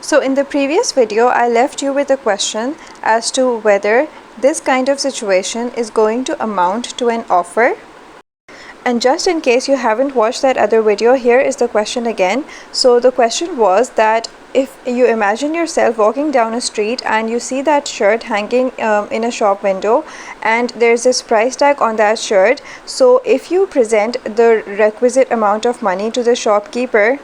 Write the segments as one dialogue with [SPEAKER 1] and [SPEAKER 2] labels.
[SPEAKER 1] So in the previous video, I left you with a question as to whether this kind of situation is going to amount to an offer. And just in case you haven't watched that other video, here is the question again. So the question was that if you imagine yourself walking down a street and you see that shirt hanging in a shop window and there's this price tag on that shirt. So if you present the requisite amount of money to the shopkeeper,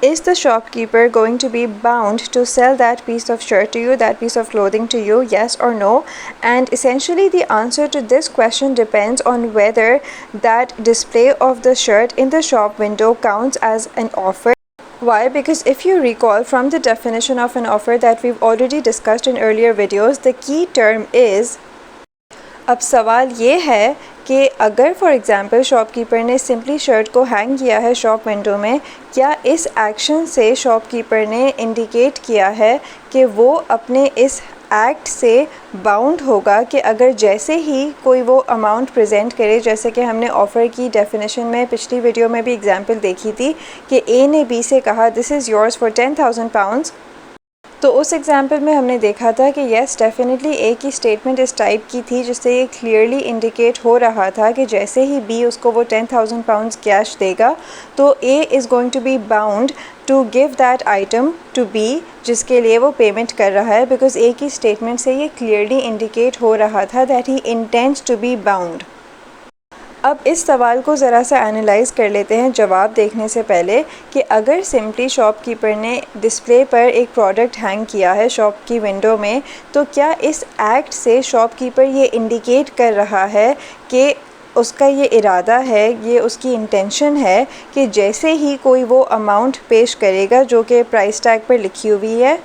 [SPEAKER 1] is the shopkeeper going to be bound to sell that piece of shirt to you, that piece of clothing to you, yes or no? And essentially the answer to this question depends on whether that display of the shirt in the shop window counts as an offer. Why? Because if you recall from the definition of an offer that we've already discussed in earlier videos, the key term is, अब सवाल ये है कि अगर for example shopkeeper ने simply shirt को hang किया है शॉप विंडो में, क्या इस एक्शन से शॉपकीपर ने इंडिकेट किया है कि वो अपने इस एक्ट से बाउंड होगा कि अगर जैसे ही कोई वो अमाउंट प्रेजेंट करे, जैसे कि हमने ऑफ़र की डेफिनेशन में पिछली वीडियो में भी एग्जांपल देखी थी कि ए ने बी से कहा this is yours for 10,000 pounds, तो उस एग्जांपल में हमने देखा था कि येस डेफिनेटली ए की स्टेटमेंट इस टाइप की थी जिससे ये क्लियरली इंडिकेट हो रहा था कि जैसे ही बी उसको वो 10,000 पाउंड्स कैश देगा तो A is going to be bound to give that item to B जिसके लिए वो पेमेंट कर रहा है, बिकॉज ए की स्टेटमेंट से ये क्लियरली इंडिकेट हो रहा था that he intends to be bound. अब इस सवाल को ज़रा सा एनालाइज कर लेते हैं जवाब देखने से पहले कि अगर सिंपली शॉपकीपर ने डिस्प्ले पर एक प्रोडक्ट हैंग किया है शॉप की विंडो में, तो क्या इस एक्ट से शॉपकीपर ये इंडिकेट कर रहा है कि उसका ये इरादा है, ये उसकी इंटेंशन है कि जैसे ही कोई वो अमाउंट पेश करेगा जो कि प्राइस टैग पर लिखी हुई है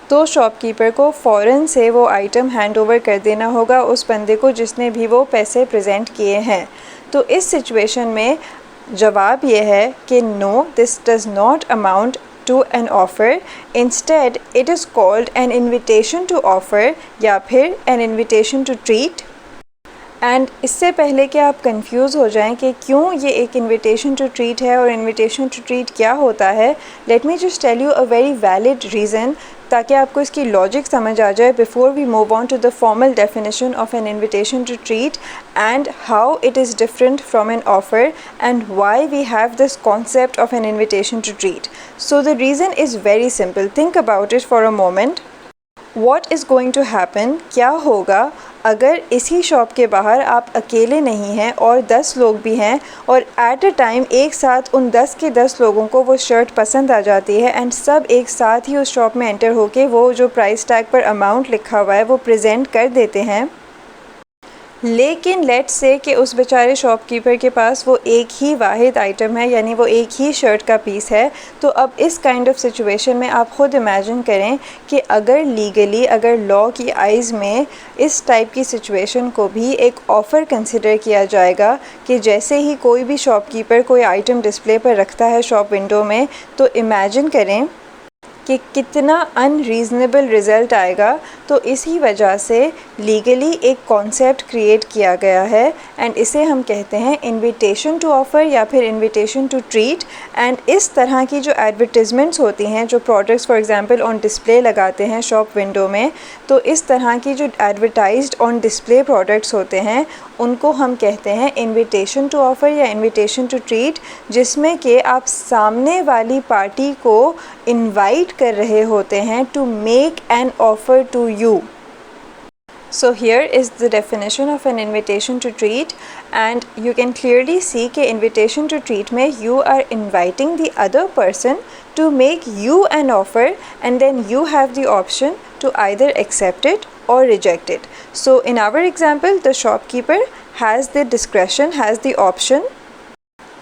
[SPEAKER 1] तो शॉपकीपर को फ़ौरन से वो आइटम हैंड ओवर कर देना होगा उस बंदे को जिसने भी वो पैसे प्रेजेंट किए हैं। तो इस सिचुएशन में जवाब ये है कि no, this does not amount to an offer, instead it is called an invitation to offer या फिर an invitation to treat. And इससे पहले कि आप कंफ्यूज हो जाएं कि क्यों ये एक इनविटेशन टू ट्रीट है और इनविटेशन टू ट्रीट क्या होता है, let me just tell you a very valid reason ताकि आपको इसकी लॉजिक समझ आ जाए before we move on to the formal definition of an invitation to treat and how it is different from an offer and why we have this concept of an invitation to treat. So the reason is very simple, think about it for a moment. What is going to happen, क्या होगा अगर इसी shop के बाहर आप अकेले नहीं हैं और 10 लोग भी हैं और एट अ टाइम एक साथ उन 10 के 10 लोगों को वो शर्ट पसंद आ जाती है एंड सब एक साथ ही उस शॉप में एंटर होके वो जो प्राइस टैग पर अमाउंट लिखा हुआ है वो प्रेजेंट कर देते हैं। लेकिन लेट्स से कि उस बेचारे शॉपकीपर के पास वो एक ही वाहिद आइटम है, यानी वो एक ही शर्ट का पीस है। तो अब इस काइंड ऑफ सिचुएशन में आप ख़ुद इमेजिन करें कि अगर लीगली, अगर लॉ की आइज़ में इस टाइप की सिचुएशन को भी एक ऑफ़र कंसिडर किया जाएगा कि जैसे ही कोई भी शॉपकीपर कोई आइटम डिस्प्ले पर रखता है शॉप विंडो में, तो इमेजिन करें कि कितना अनरीज़नेबल रिज़ल्ट आएगा। तो इसी वजह से लीगली एक कॉन्सेप्ट क्रिएट किया गया है एंड इसे हम कहते हैं इनविटेशन टू ऑफ़र या फिर इनविटेशन टू ट्रीट। एंड इस तरह की जो एडवर्टिज़मेंट्स होती हैं, जो products for example on display लगाते हैं शॉप विंडो में, तो इस तरह की जो एडवर्टाइज्ड ऑन डिस्प्ले प्रोडक्ट्स होते हैं उनको हम कहते हैं इनविटेशन टू ऑफ़र या इनविटेशन टू ट्रीट, जिसमें कि आप सामने वाली पार्टी को इनवाइट कर रहे होते हैं to make an offer to you. So here is the definition of an invitation to treat, and you can clearly see कि invitation to treat में you are inviting the other person to make you an offer and then you have the option to either accept it or reject it. So in our example, the shopkeeper has the discretion, has the option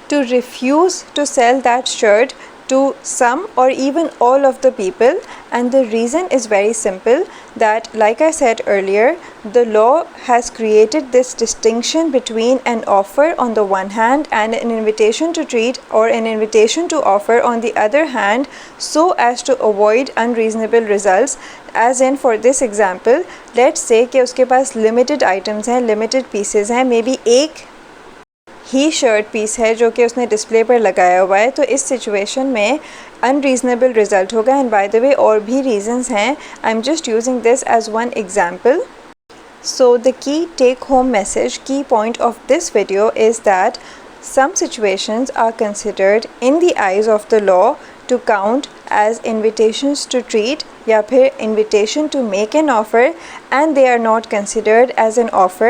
[SPEAKER 1] to refuse to sell that shirt to some or even all of the people, and the reason is very simple that, like I said earlier, the law has created this distinction between an offer on the one hand and an invitation to treat or an invitation to offer on the other hand, so as to avoid unreasonable results. As in for this example, let's say कि उसके पास limited items हैं, limited pieces हैं, maybe एक ही shirt piece है जो कि उसने display पर लगाया हुआ है। तो इस सिचुएशन में अनरीजनेबल रिजल्ट होगा. एंड बाय द वे और भी रीजंस हैं. I am just using this as one example. So the key take home message, key point of this video is that some situations are considered in the eyes of the law to count as invitations to treat या फिर invitation to make an offer and they are not considered as an offer.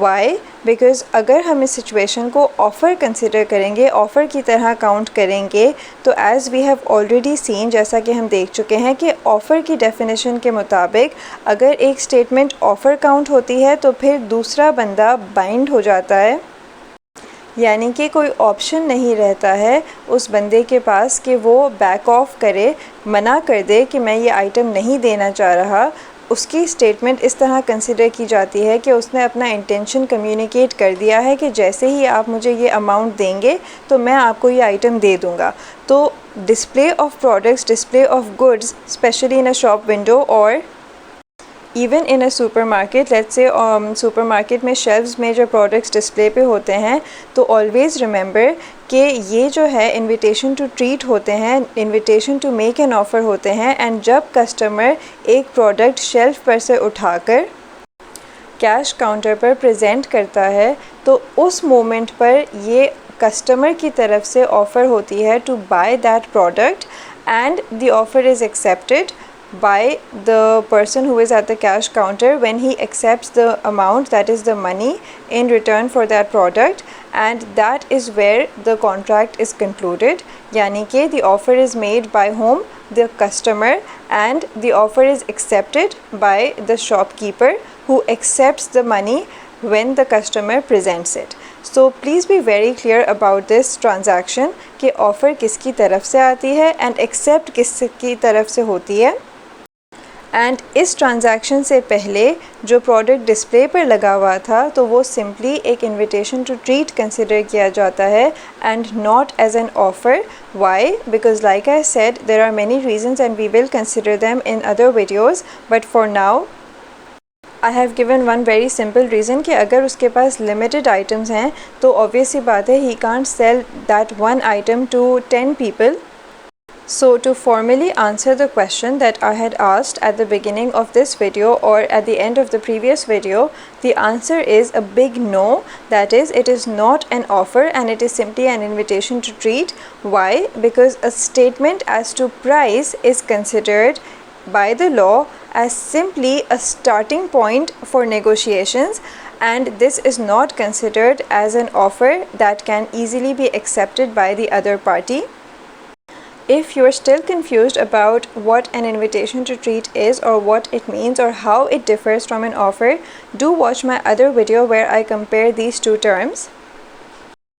[SPEAKER 1] Why? Because अगर हम इस situation को offer consider करेंगे, offer की तरह count करेंगे, तो as we have already seen, जैसा कि हम देख चुके हैं कि offer की definition के मुताबिक अगर एक statement offer count होती है तो फिर दूसरा बंदा bind हो जाता है, यानी कि कोई ऑप्शन नहीं रहता है उस बंदे के पास कि वो बैक ऑफ करे, मना कर दे कि मैं ये आइटम नहीं देना चाह रहा. उसकी स्टेटमेंट इस तरह कंसिडर की जाती है कि उसने अपना इंटेंशन कम्युनिकेट कर दिया है कि जैसे ही आप मुझे ये अमाउंट देंगे तो मैं आपको ये आइटम दे दूँगा. तो display of products, display of goods, specially in a shop window और even in a supermarket, let's say supermarket में शेल्व्स में जो प्रोडक्ट्स डिस्प्ले पे होते हैं, तो ऑलवेज़ रिमेंबर कि ये जो है इनविटेशन टू ट्रीट होते हैं, invitation to make an offer होते हैं. एंड जब कस्टमर एक प्रोडक्ट शेल्फ पर से उठाकर कैश काउंटर पर प्रेजेंट करता है तो उस मोमेंट पर ये कस्टमर की तरफ से ऑफ़र होती है to buy that product and the offer is accepted by the person who is at the cash counter when he accepts the amount, that is the money, in return for that product, and that is where the contract is concluded. Yani कि the offer is made by whom? The customer, and the offer is accepted by the shopkeeper who accepts the money when the customer presents it. So please be very clear about this transaction कि offer किसकी तरफ से आती है and accept किसकी तरफ से होती है. एंड इस ट्रांजैक्शन से पहले जो प्रोडक्ट डिस्प्ले पर लगा हुआ था तो वो सिंपली एक इनविटेशन टू ट्रीट कंसिडर किया जाता है and not as an offer. Why? Because like I said there are many reasons and we will consider them in other videos, but for now I have given one very simple reason कि अगर उसके पास limited items हैं तो obviously बात है he can't sell that one item to 10 people. So to formally answer the question that I had asked at the beginning of this video or at the end of the previous video, the answer is a big no. That is, it is not an offer and it is simply an invitation to treat. Why? Because a statement as to price is considered by the law as simply a starting point for negotiations, and this is not considered as an offer that can easily be accepted by the other party. If you are still confused about what an invitation to treat is or what it means or how it differs from an offer, do watch my other video where I compare these two terms.